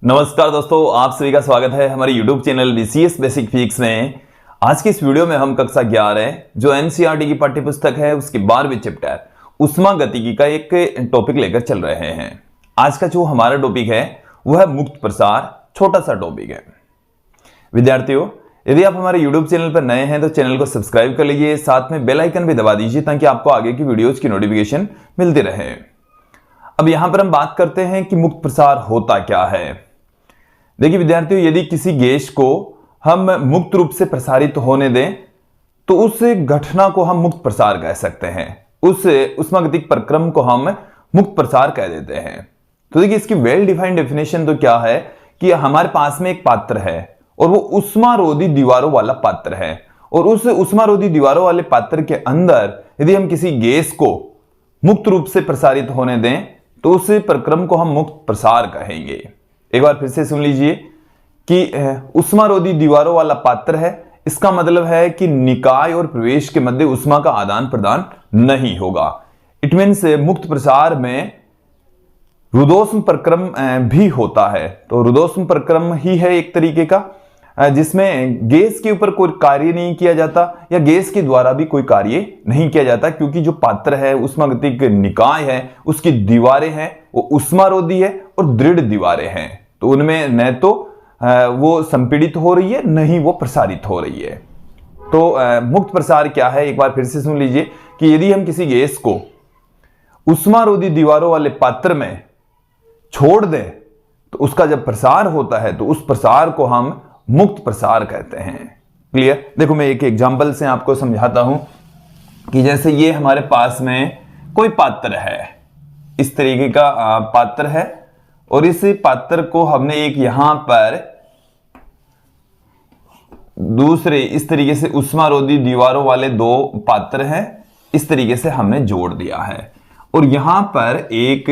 नमस्कार दोस्तों, आप सभी का स्वागत है हमारे YouTube channel BCS basic physics में। आज की इस वीडियो में हम कक्षा 11 जो NCERT की पाठ्य पुस्तक है उसके 12वें चैप्टर उष्मागतिकी का एक टॉपिक लेकर चल रहे हैं। आज का जो हमारा टॉपिक है वह है मुक्त प्रसार, छोटा सा टॉपिक है। विद्यार्थियों, यदि आप हमारे YouTube चैनल पर नए हैं तो चैनल को सब्सक्राइब कर लीजिए, साथ में बेल आइकन भी दबा दीजिए ताकि आपको आगे की वीडियोज की नोटिफिकेशन मिलती रहे। अब यहां पर हम बात करते हैं कि मुक्त प्रसार होता क्या है। देखिए विद्यार्थियों, यदि किसी गैस को हम मुक्त रूप से प्रसारित होने दें तो उस घटना को हम मुक्त प्रसार कह सकते हैं। उस उष्मागतिक प्रक्रम को हम मुक्त प्रसार कह देते हैं। तो देखिए इसकी वेल डिफाइंड डेफिनेशन तो क्या है कि हमारे पास में एक पात्र है और वो उष्मारोधी दीवारों वाला पात्र है, और उस उष्मारोधी दीवारों वाले पात्र के अंदर यदि हम किसी गैस को मुक्त रूप से प्रसारित होने दें तो उस प्रक्रम को हम मुक्त प्रसार कहेंगे। एक बार फिर से सुन लीजिए कि उष्मारोधी दीवारों वाला पात्र है, इसका मतलब है कि निकाय और प्रवेश के मध्य उष्मा का आदान प्रदान नहीं होगा। इट मीन्स मुक्त प्रसार में रुद्धोष्म प्रक्रम भी होता है। तो रुद्धोष्म प्रक्रम ही है एक तरीके का जिसमें गैस के ऊपर कोई कार्य नहीं किया जाता या गैस के द्वारा भी कोई कार्य नहीं किया जाता, क्योंकि जो पात्र है उष्मागतिक निकाय है उसकी दीवारें हैं वो उष्मारोधी है और दृढ़ दीवारें हैं। तो उनमें न तो वो संपीड़ित हो रही है न ही वो प्रसारित हो रही है। तो मुक्त प्रसार क्या है, एक बार फिर से सुन लीजिए कि यदि हम किसी गैस को उष्मारोधी दीवारों वाले पात्र में छोड़ दें तो उसका जब प्रसार होता है तो उस प्रसार को हम मुक्त प्रसार कहते हैं। क्लियर? देखो मैं एक एग्जांपल से आपको समझाता हूं कि जैसे ये हमारे पास में कोई पात्र है, इस तरीके का पात्र है, और इस पात्र को हमने एक यहां पर दूसरे इस तरीके से उष्मारोधी दीवारों वाले दो पात्र हैं, इस तरीके से हमने जोड़ दिया है, और यहां पर एक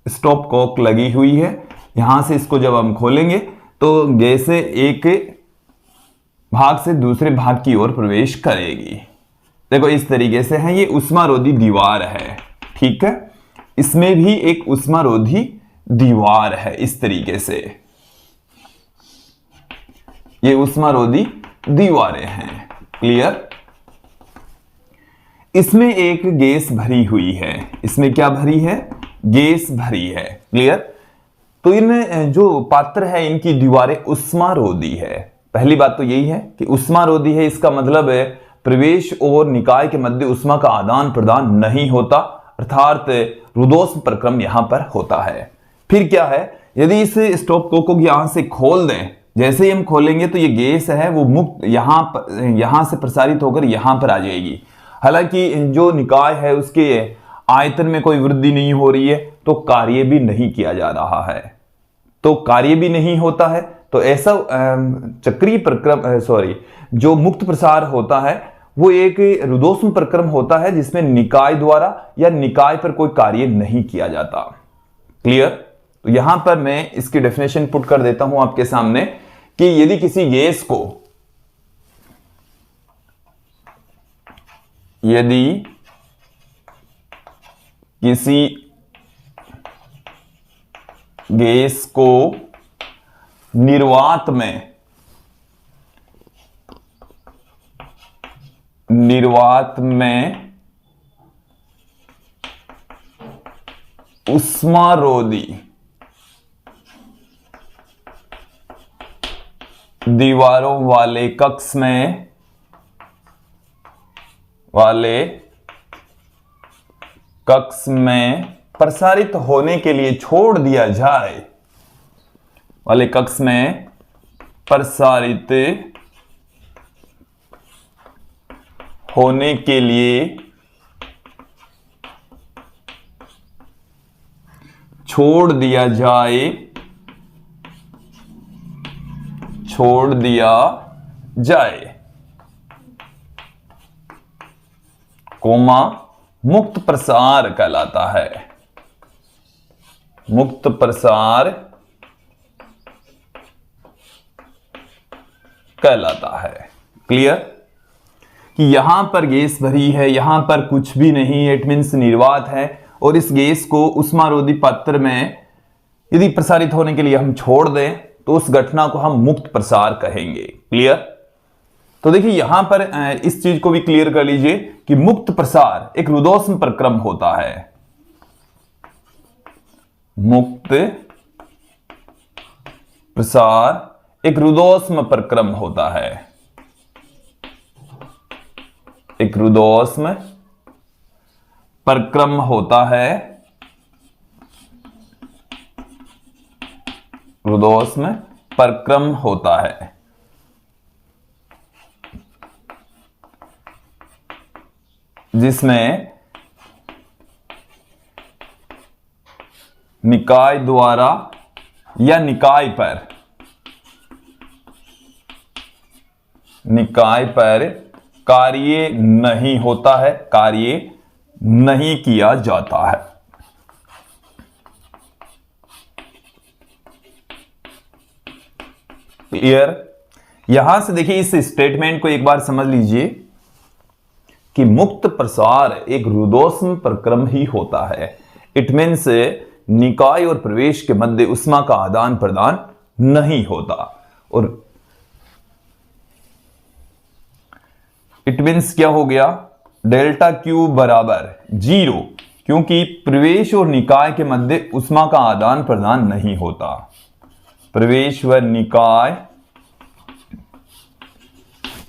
स्टॉप कॉक लगी हुई है। यहां से इसको जब हम खोलेंगे तो गैस एक भाग से दूसरे भाग की ओर प्रवेश करेगी। देखो इस तरीके से है, ये उष्मारोधी दीवार है, ठीक है। इसमें भी एक उष्मारोधी दीवार है, इस तरीके से ये उष्मारोधी दीवारें हैं। क्लियर? इसमें एक गैस भरी हुई है, इसमें क्या भरी है? गैस भरी है। क्लियर? तो इन जो पात्र है इनकी दीवारें उष्मारोधी है। पहली बात तो यही है कि उष्मारोधी है, इसका मतलब है प्रवेश और निकाय के मध्य उष्मा का आदान प्रदान नहीं होता, अर्थात रुद्धोष्म प्रक्रम यहां पर होता है। फिर क्या है, यदि इस स्टॉप को यहां से खोल दें, जैसे ही हम खोलेंगे तो ये गैस है वो मुक्त यहां से प्रसारित होकर यहां पर आ जाएगी। हालांकि जो निकाय है उसके आयतन में कोई वृद्धि नहीं हो रही है, तो कार्य भी नहीं किया जा रहा है, तो कार्य भी नहीं होता है। तो ऐसा चक्रीय प्रक्रम जो मुक्त प्रसार होता है वो एक रुद्धोष्म प्रक्रम होता है जिसमें निकाय द्वारा या निकाय पर कोई कार्य नहीं किया जाता। क्लियर? तो यहां पर मैं इसकी डेफिनेशन पुट कर देता हूं आपके सामने कि यदि किसी गैस को निर्वात में उष्मारोधी दीवारों वाले कक्ष में प्रसारित होने के लिए छोड़ दिया जाए, वाले कक्ष में प्रसारित होने के लिए छोड़ दिया जाए, कोमा मुक्त प्रसार कहलाता है। मुक्त प्रसार कहलाता है। क्लियर? कि यहां पर गैस भरी है, यहां पर कुछ भी नहीं, इट मीन्स निर्वात है, और इस गैस को उष्मारोधी पात्र में यदि प्रसारित होने के लिए हम छोड़ दें तो उस घटना को हम मुक्त प्रसार कहेंगे। क्लियर? तो देखिए यहां पर इस चीज को भी क्लियर कर लीजिए कि मुक्त प्रसार एक रुदोष्म प्रक्रम होता है। मुक्त प्रसार एक रुदोष्म प्रक्रम होता है। एक रुदोष्म प्रक्रम होता है। रुदोष्म प्रक्रम होता है। जिसमें निकाय द्वारा या निकाय पर कार्य नहीं होता है, कार्य नहीं किया जाता है। क्लियर? यहां से देखिए इस स्टेटमेंट को एक बार समझ लीजिए कि मुक्त प्रसार एक रुदोष्म प्रक्रम ही होता है। इट मीन्स निकाय और प्रवेश के मध्य उष्मा का आदान प्रदान नहीं होता। और इट मीन्स क्या हो गया? डेल्टा क्यू बराबर 0, क्योंकि प्रवेश और निकाय के मध्य उष्मा का आदान प्रदान नहीं होता। प्रवेश व निकाय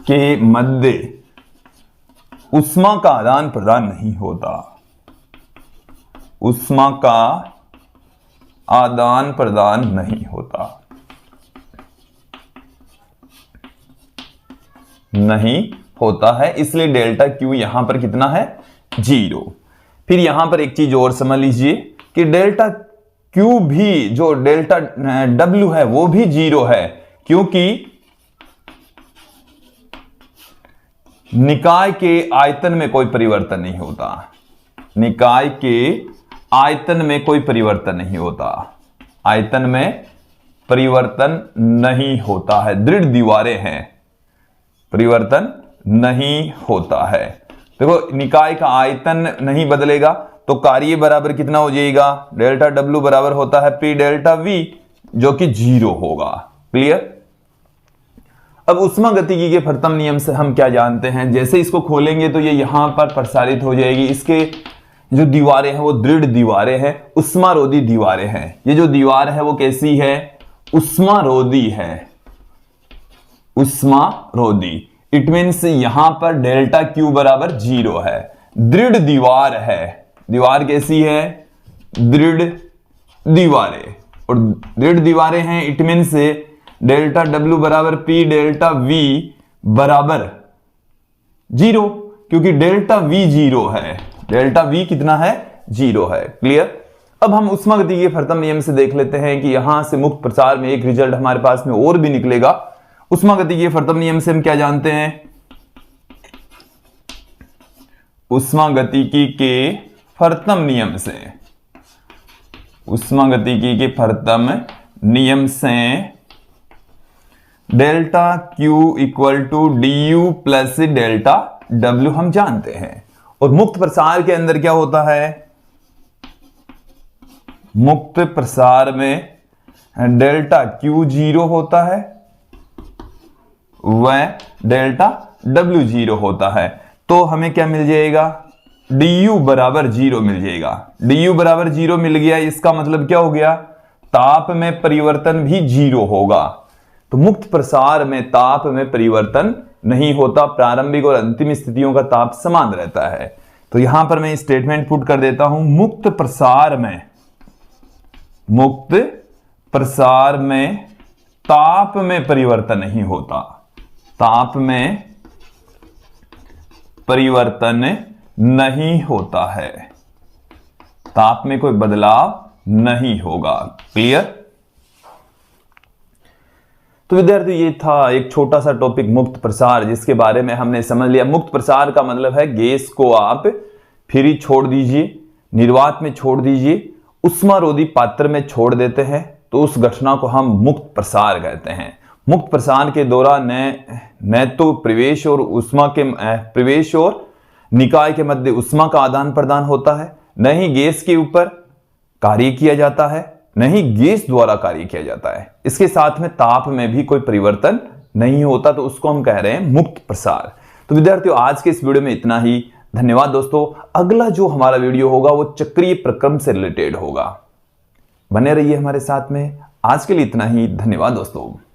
के मध्य उष्मा का आदान प्रदान नहीं होता। उष्मा का आदान प्रदान नहीं होता, नहीं होता है, इसलिए डेल्टा क्यू यहां पर कितना है? 0। फिर यहां पर एक चीज और समझ लीजिए कि डेल्टा क्यू भी, जो डेल्टा डब्ल्यू है वो भी 0 है, क्योंकि निकाय के आयतन में कोई परिवर्तन नहीं होता। निकाय के आयतन में कोई परिवर्तन नहीं होता। आयतन में परिवर्तन नहीं होता है। दृढ़ दीवारें हैं, परिवर्तन नहीं होता है। देखो निकाय का आयतन नहीं बदलेगा तो कार्य बराबर कितना हो जाएगा? डेल्टा डब्ल्यू बराबर होता है पी डेल्टा वी, जो कि 0 होगा। क्लियर? अब उष्मागतिकी के प्रथम नियम से हम क्या जानते हैं? जैसे इसको खोलेंगे तो ये यहां पर प्रसारित हो जाएगी। इसके जो दीवारें हैं वो दृढ़ दीवारें हैं, उष्मारोधी दीवारें हैं। ये जो दीवार है वो कैसी है? उष्मारोधी है, उष्मारोधी। इट मीन्स यहां पर डेल्टा क्यू बराबर 0 है। दृढ़ दीवार है। दीवार कैसी है? दृढ़ दीवारें। और दृढ़ दीवारें हैं, इट मीन्स डेल्टा डब्ल्यू बराबर पी डेल्टा वी बराबर 0, क्योंकि डेल्टा वी 0 है। डेल्टा वी कितना है? 0 है। क्लियर? अब हम उष्मागतिकी के प्रथम नियम से देख लेते हैं कि यहां से मुक्त प्रसार में एक रिजल्ट हमारे पास में और भी निकलेगा। उष्मागतिकी के प्रथम नियम से हम क्या जानते हैं? उष्मागतिकी के प्रथम नियम से, उष्मागतिकी के प्रथम नियम से delta Q equal to d U plus delta W हम जानते हैं। और मुक्त प्रसार के अंदर क्या होता है? मुक्त प्रसार में डेल्टा क्यू 0 होता है व डेल्टा डब्ल्यू 0 होता है। तो हमें क्या मिल जाएगा? du बराबर 0 मिल जाएगा। du बराबर 0 मिल गया, इसका मतलब क्या हो गया? ताप में परिवर्तन भी 0 होगा। तो मुक्त प्रसार में ताप में परिवर्तन नहीं होता। प्रारंभिक और अंतिम स्थितियों का ताप समान रहता है। तो यहां पर मैं स्टेटमेंट पुट कर देता हूं, मुक्त प्रसार में ताप में परिवर्तन नहीं होता। ताप में परिवर्तन नहीं होता है। ताप में कोई बदलाव नहीं होगा। क्लियर? तो विद्यार्थी ये था एक छोटा सा टॉपिक मुक्त प्रसार, जिसके बारे में हमने समझ लिया। मुक्त प्रसार का मतलब है गैस को आप फ्री छोड़ दीजिए, निर्वात में छोड़ दीजिए, उष्मारोधी पात्र में छोड़ देते हैं तो उस घटना को हम मुक्त प्रसार कहते हैं। मुक्त प्रसार के दौरान न तो प्रवेश और निकाय के मध्य उष्मा का आदान प्रदान होता है, न ही गैस के ऊपर कार्य किया जाता है, नहीं गैस द्वारा कार्य किया जाता है। इसके साथ में ताप में भी कोई परिवर्तन नहीं होता, तो उसको हम कह रहे हैं मुक्त प्रसार। तो विद्यार्थियों आज के इस वीडियो में इतना ही। धन्यवाद दोस्तों। अगला जो हमारा वीडियो होगा वो चक्रीय प्रक्रम से रिलेटेड होगा। बने रहिए हमारे साथ में। आज के लिए इतना ही। धन्यवाद दोस्तों।